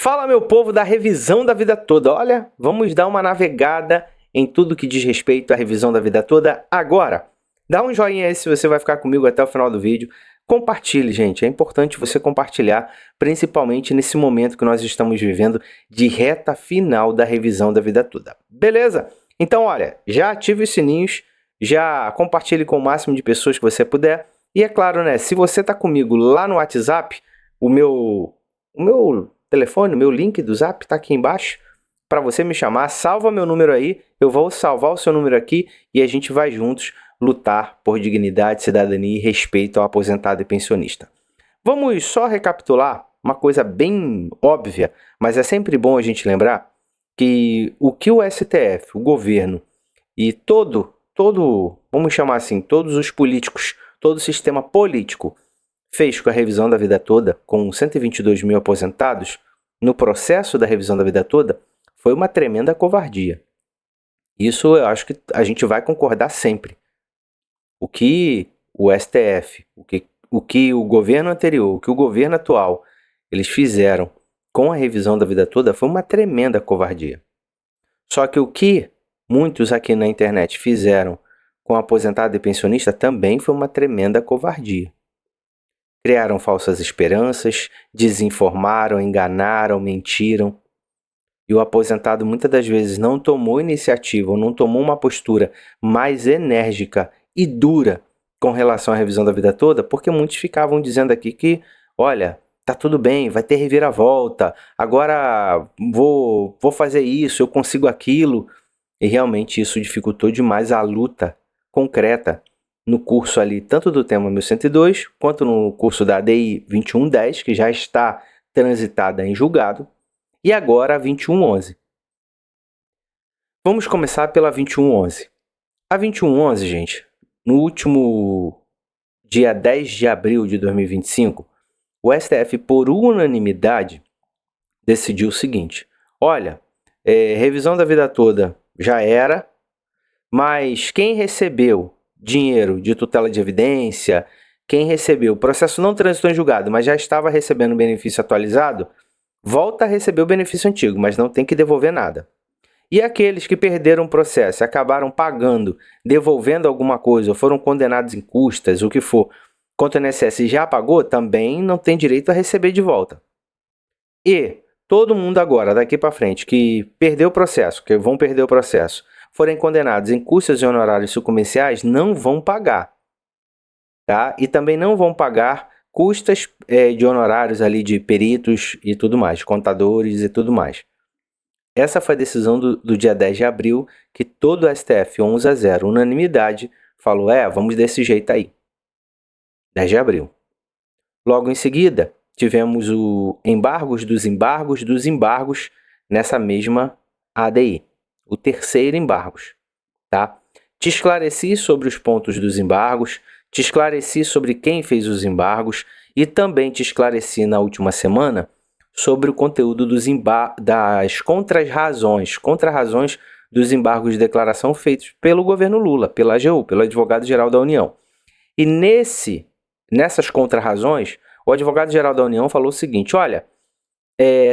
Fala, meu povo da revisão da vida toda. Olha, vamos dar uma navegada em tudo que diz respeito à revisão da vida toda agora. Dá um joinha aí se você vai ficar comigo até o final do vídeo. Compartilhe, gente. É importante você compartilhar, principalmente nesse momento que nós estamos vivendo de reta final da revisão da vida toda. Beleza? Então, olha, já ative os sininhos, já compartilhe com o máximo de pessoas que você puder. E é claro, né, se você está comigo lá no WhatsApp, o meu telefone, meu link do Zap está aqui embaixo para você me chamar. Salva meu número aí, eu vou salvar o seu número aqui e a gente vai juntos lutar por dignidade, cidadania e respeito ao aposentado e pensionista. Vamos só recapitular uma coisa bem óbvia, mas é sempre bom a gente lembrar que o STF, o governo e vamos chamar assim, todos os políticos, todo o sistema político fez com a revisão da vida toda, com 122 mil aposentados, no processo da revisão da vida toda, foi uma tremenda covardia. Isso eu acho que a gente vai concordar sempre. O que o STF, o que o governo anterior, o que o governo atual, eles fizeram com a revisão da vida toda foi uma tremenda covardia. Só que o que muitos aqui na internet fizeram com aposentado e pensionista também foi uma tremenda covardia. Criaram falsas esperanças, desinformaram, enganaram, mentiram. E o aposentado muitas das vezes não tomou iniciativa ou não tomou uma postura mais enérgica e dura com relação à revisão da vida toda, porque muitos ficavam dizendo aqui que, olha, tá tudo bem, vai ter reviravolta, agora vou fazer isso, eu consigo aquilo. E realmente isso dificultou demais a luta concreta no curso ali, tanto do tema 1102, quanto no curso da ADI 2110, que já está transitada em julgado, e agora a 2111. Vamos começar pela 2111. A 2111, gente, no último dia 10 de abril de 2025, o STF, por unanimidade, decidiu o seguinte: olha, revisão da vida toda já era, mas quem recebeu dinheiro de tutela de evidência, quem recebeu, o processo não transitou em julgado, mas já estava recebendo o benefício atualizado, volta a receber o benefício antigo, mas não tem que devolver nada. E aqueles que perderam o processo, acabaram pagando, devolvendo alguma coisa, ou foram condenados em custas, o que for, quanto o INSS já pagou, também não tem direito a receber de volta. E todo mundo agora, daqui para frente, que perdeu o processo, que vão perder o processo, forem condenados em custas e honorários sucumbenciais, não vão pagar. Tá? E também não vão pagar custas de honorários ali de peritos e tudo mais, contadores e tudo mais. Essa foi a decisão do dia 10 de abril, que todo o STF 11-0, unanimidade, falou, vamos desse jeito aí. 10 de abril. Logo em seguida, tivemos o embargos dos embargos nessa mesma ADI. O terceiro embargos, tá? Te esclareci sobre os pontos dos embargos, te esclareci sobre quem fez os embargos e também te esclareci na última semana sobre o conteúdo das contra-razões dos embargos de declaração feitos pelo governo Lula, pela AGU, pelo Advogado-Geral da União. E nessas contra-razões, o Advogado-Geral da União falou o seguinte, olha,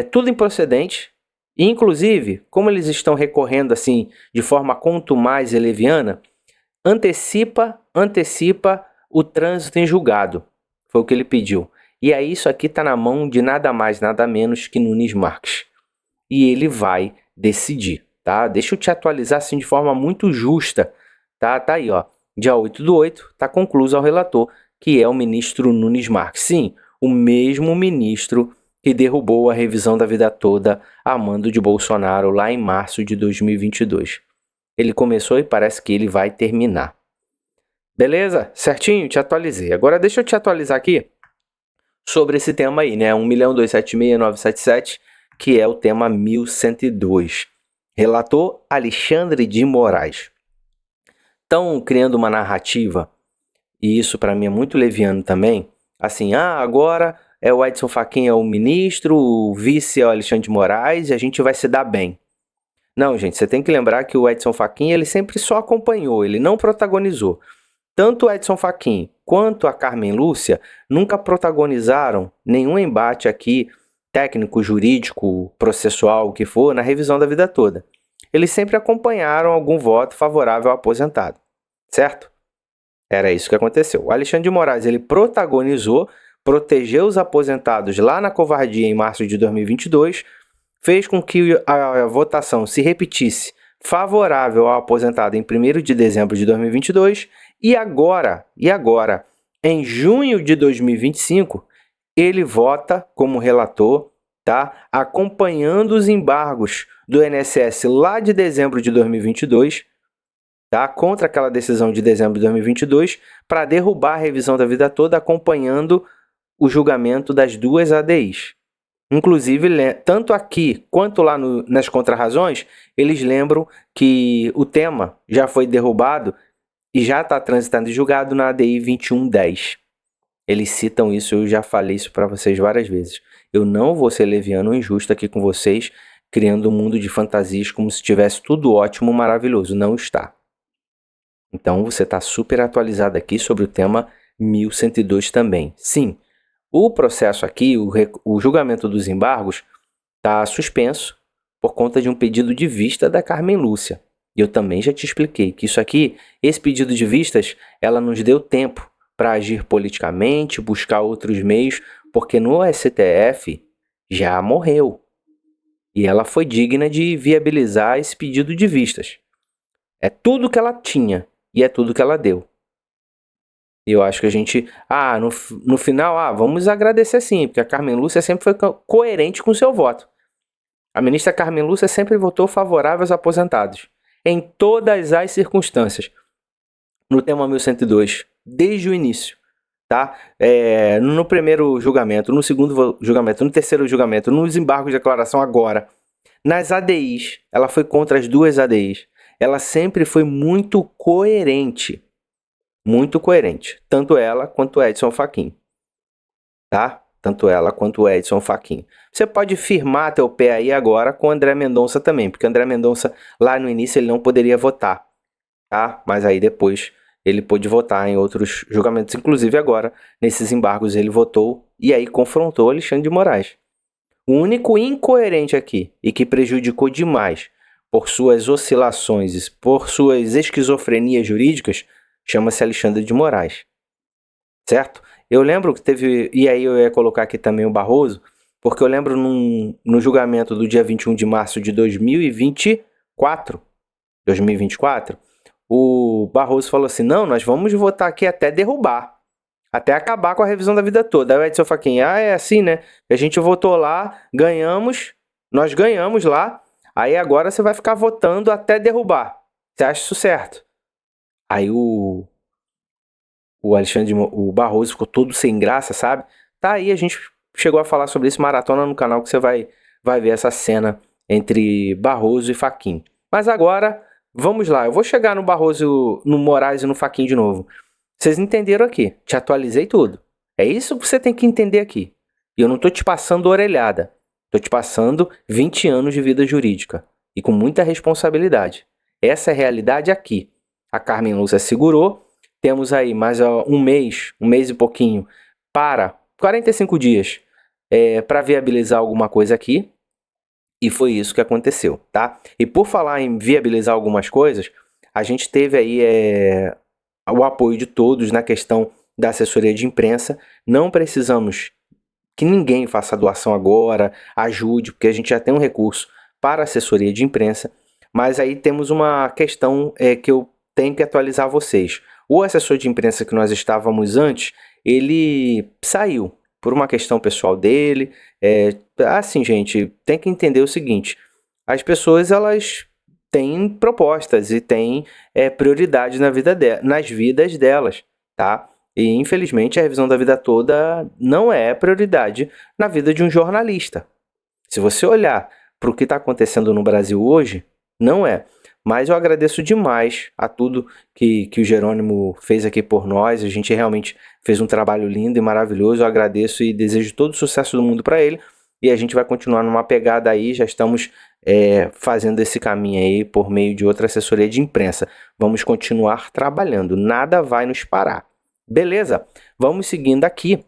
tudo improcedente, e inclusive, como eles estão recorrendo assim de forma contumaz e leviana, antecipa o trânsito em julgado. Foi o que ele pediu. E aí isso aqui está na mão de nada mais, nada menos que Nunes Marques. E ele vai decidir, tá? Deixa eu te atualizar assim de forma muito justa, tá? Tá aí, ó. Dia 8/8, está concluso ao relator, que é o ministro Nunes Marques. Sim, o mesmo ministro que derrubou a revisão da vida toda a mando de Bolsonaro lá em março de 2022. Ele começou e parece que ele vai terminar. Beleza? Certinho? Te atualizei. Agora deixa eu te atualizar aqui sobre esse tema aí, né? 1.276.977, que é o tema 1102. Relator Alexandre de Moraes. Estão criando uma narrativa, e isso para mim é muito leviano também, assim, agora o Edson Fachin é o ministro, o vice é o Alexandre de Moraes e a gente vai se dar bem. Não, gente, você tem que lembrar que o Edson Fachin, ele sempre só acompanhou, ele não protagonizou. Tanto o Edson Fachin quanto a Carmen Lúcia nunca protagonizaram nenhum embate aqui técnico, jurídico, processual, o que for, na revisão da vida toda. Eles sempre acompanharam algum voto favorável ao aposentado, certo? Era isso que aconteceu. O Alexandre de Moraes, ele protagonizou, protegeu os aposentados lá na covardia em março de 2022, fez com que a votação se repetisse favorável ao aposentado em 1º de dezembro de 2022 e agora, em junho de 2025, ele vota como relator, tá? Acompanhando os embargos do INSS lá de dezembro de 2022, tá? Contra aquela decisão de dezembro de 2022, para derrubar a revisão da vida toda, acompanhando o julgamento das 2 ADIs. Inclusive, tanto aqui quanto lá nas contrarrazões, eles lembram que o tema já foi derrubado e já está transitando e julgado na ADI 2110. Eles citam isso, eu já falei isso para vocês várias vezes. Eu não vou ser leviano ou injusto aqui com vocês, criando um mundo de fantasias como se tivesse tudo ótimo, maravilhoso. Não está. Então, você está super atualizado aqui sobre o tema 1102 também. Sim, o processo aqui, o julgamento dos embargos, está suspenso por conta de um pedido de vista da Carmen Lúcia. E eu também já te expliquei que isso aqui, esse pedido de vistas, ela nos deu tempo para agir politicamente, buscar outros meios, porque no STF já morreu. E ela foi digna de viabilizar esse pedido de vistas. É tudo que ela tinha e é tudo que ela deu. E eu acho que a gente, no final, vamos agradecer sim, porque a Carmen Lúcia sempre foi coerente com o seu voto. A ministra Carmen Lúcia sempre votou favorável aos aposentados, em todas as circunstâncias. No tema 1102, desde o início, tá? No primeiro julgamento, no segundo julgamento, no terceiro julgamento, nos embargos de declaração agora, nas ADIs, ela foi contra as 2 ADIs. Ela sempre foi muito coerente. Muito coerente. Tanto ela quanto o Edson Fachin. Tá? Tanto ela quanto o Edson Fachin. Você pode firmar teu pé aí agora com o André Mendonça também, porque o André Mendonça, lá no início, ele não poderia votar. Tá? Mas aí depois ele pôde votar em outros julgamentos. Inclusive agora, nesses embargos, ele votou e aí confrontou Alexandre de Moraes. O único incoerente aqui, e que prejudicou demais por suas oscilações, por suas esquizofrenias jurídicas, chama-se Alexandre de Moraes, certo? Eu lembro que teve, e aí eu ia colocar aqui também o Barroso, porque eu lembro no julgamento do dia 21 de março de 2024, o Barroso falou assim, não, nós vamos votar aqui até derrubar, até acabar com a revisão da vida toda. Aí o Edson Fachin, é assim, né? A gente votou lá, nós ganhamos lá, aí agora você vai ficar votando até derrubar. Você acha isso certo? Aí o Barroso ficou todo sem graça, sabe? Tá aí, a gente chegou a falar sobre isso, maratona no canal, que você vai ver essa cena entre Barroso e Fachin. Mas agora, vamos lá, eu vou chegar no Barroso, no Moraes e no Fachin de novo. Vocês entenderam aqui, te atualizei tudo. É isso que você tem que entender aqui. E eu não tô te passando orelhada, tô te passando 20 anos de vida jurídica. E com muita responsabilidade. Essa é a realidade aqui. A Carmen Lúcia segurou, temos aí mais um mês e pouquinho, para 45 dias, para viabilizar alguma coisa aqui, e foi isso que aconteceu, tá? E por falar em viabilizar algumas coisas, a gente teve aí o apoio de todos na questão da assessoria de imprensa. Não precisamos que ninguém faça doação agora, ajude, porque a gente já tem um recurso para assessoria de imprensa, mas aí temos uma questão que eu tenho que atualizar vocês. O assessor de imprensa que nós estávamos antes, ele saiu por uma questão pessoal dele. Assim, gente, tem que entender o seguinte, as pessoas, elas têm propostas e têm prioridade nas vidas delas, tá? E, infelizmente, a revisão da vida toda não é prioridade na vida de um jornalista. Se você olhar para o que está acontecendo no Brasil hoje, não é. Mas eu agradeço demais a tudo que o Jerônimo fez aqui por nós. A gente realmente fez um trabalho lindo e maravilhoso. Eu agradeço e desejo todo o sucesso do mundo para ele. E a gente vai continuar numa pegada aí. Já estamos fazendo esse caminho aí por meio de outra assessoria de imprensa. Vamos continuar trabalhando. Nada vai nos parar. Beleza? Vamos seguindo aqui.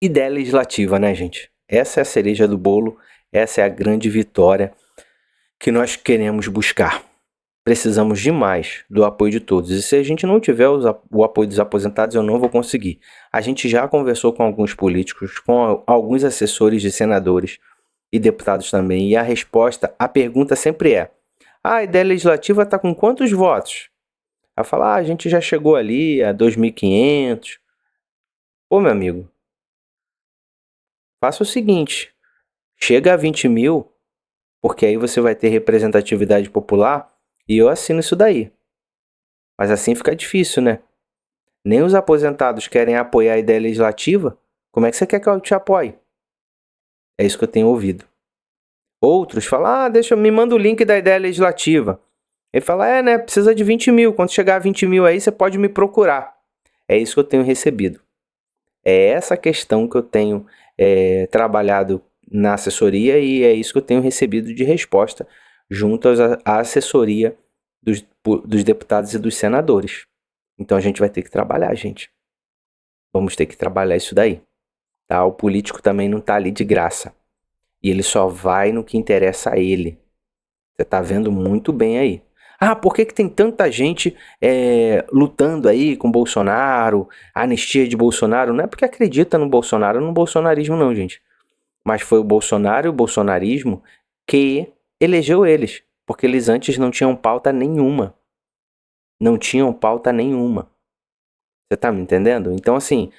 Ideia legislativa, né, gente? Essa é a cereja do bolo, essa é a grande vitória que nós queremos buscar. Precisamos demais do apoio de todos. E se a gente não tiver o apoio dos aposentados, eu não vou conseguir. A gente já conversou com alguns políticos, com alguns assessores de senadores e deputados também. E a resposta, a pergunta sempre é: a ideia legislativa está com quantos votos? Aí fala, a gente já chegou ali a 2.500. Pô, meu amigo, faça o seguinte, chega a 20 mil, porque aí você vai ter representatividade popular e eu assino isso daí. Mas assim fica difícil, né? Nem os aposentados querem apoiar a ideia legislativa. Como é que você quer que eu te apoie? É isso que eu tenho ouvido. Outros falam, me manda o link da ideia legislativa. Ele fala, né, precisa de 20 mil. Quando chegar a 20 mil aí, você pode me procurar. É isso que eu tenho recebido. É essa questão que eu tenho trabalhado na assessoria e é isso que eu tenho recebido de resposta junto à assessoria dos deputados e dos senadores. Então a gente vai ter que trabalhar, gente. Vamos ter que trabalhar isso daí. Tá? O político também não tá ali de graça. E ele só vai no que interessa a ele. Você tá vendo muito bem aí. Por que tem tanta gente lutando aí com Bolsonaro, anistia de Bolsonaro? Não é porque acredita no Bolsonaro, no bolsonarismo não, gente. Mas foi o Bolsonaro e o bolsonarismo que elegeu eles. Porque eles antes não tinham pauta nenhuma. Não tinham pauta nenhuma. Você tá me entendendo? Então, assim,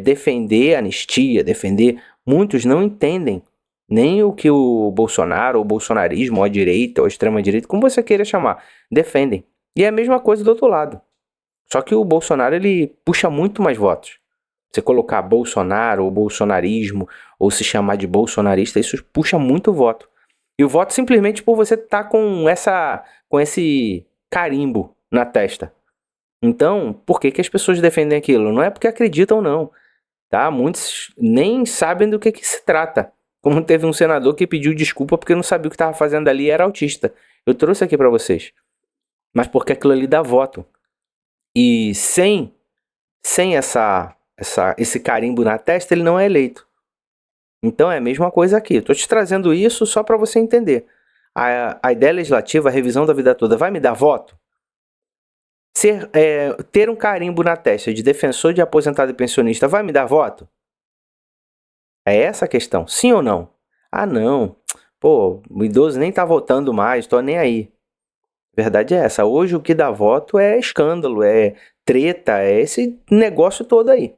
defender anistia, defender... Muitos não entendem nem o que o Bolsonaro, ou o bolsonarismo, ou a direita, ou a extrema-direita, como você queira chamar, defendem. E é a mesma coisa do outro lado. Só que o Bolsonaro, ele puxa muito mais votos. Você colocar Bolsonaro, ou bolsonarismo, ou se chamar de bolsonarista, isso puxa muito voto. E o voto simplesmente por você estar com esse carimbo na testa. Então, por que as pessoas defendem aquilo? Não é porque acreditam, não. Tá? Muitos nem sabem do que se trata. Como teve um senador que pediu desculpa porque não sabia o que estava fazendo ali e era autista. Eu trouxe aqui para vocês. Mas porque aquilo ali dá voto. E sem esse carimbo na testa, ele não é eleito. Então é a mesma coisa aqui. Estou te trazendo isso só para você entender. A ideia legislativa, a revisão da vida toda, vai me dar voto? Ter um carimbo na testa de defensor de aposentado e pensionista vai me dar voto? É essa a questão, sim ou não? Não, pô, o idoso nem tá votando mais, tô nem aí. Verdade é essa, hoje o que dá voto é escândalo, é treta, é esse negócio todo aí.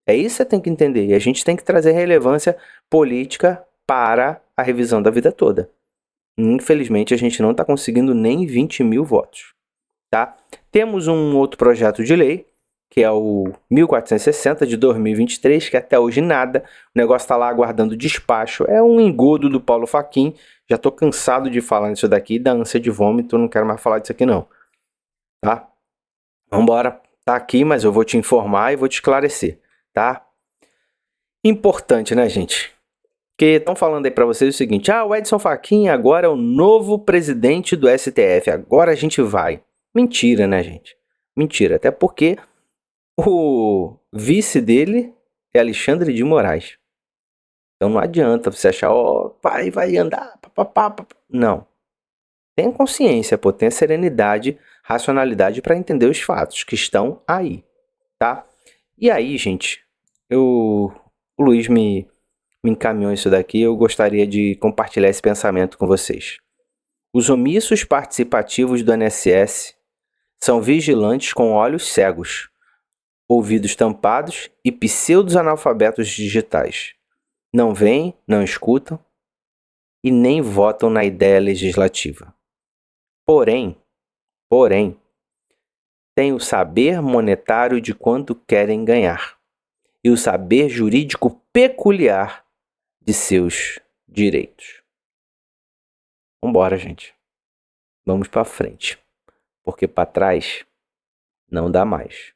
É isso que você tem que entender, e a gente tem que trazer relevância política para a revisão da vida toda. Infelizmente a gente não está conseguindo nem 20 mil votos, tá? Temos um outro projeto de lei, que é o 1460 de 2023, que até hoje nada, o negócio está lá aguardando despacho, é um engodo do Paulo Fachin, já estou cansado de falar nisso daqui, da ânsia de vômito, não quero mais falar disso aqui não, tá? Vambora, tá aqui, mas eu vou te informar e vou te esclarecer, tá? Importante, né, gente? Porque estão falando aí para vocês o seguinte, o Edson Fachin agora é o novo presidente do STF, agora a gente vai. Mentira, né, gente? Mentira, até porque o vice dele é Alexandre de Moraes. Então não adianta você achar, pai, vai andar, papapá. Não. Tenha consciência, pô, tenha serenidade, racionalidade para entender os fatos que estão aí, tá? E aí, gente, o Luiz me encaminhou isso daqui, eu gostaria de compartilhar esse pensamento com vocês. Os omissos participativos do INSS são vigilantes com olhos cegos, ouvidos tampados e pseudos analfabetos digitais. Não veem, não escutam e nem votam na ideia legislativa. Porém, têm o saber monetário de quanto querem ganhar e o saber jurídico peculiar de seus direitos. Vambora, gente. Vamos para frente, porque para trás não dá mais.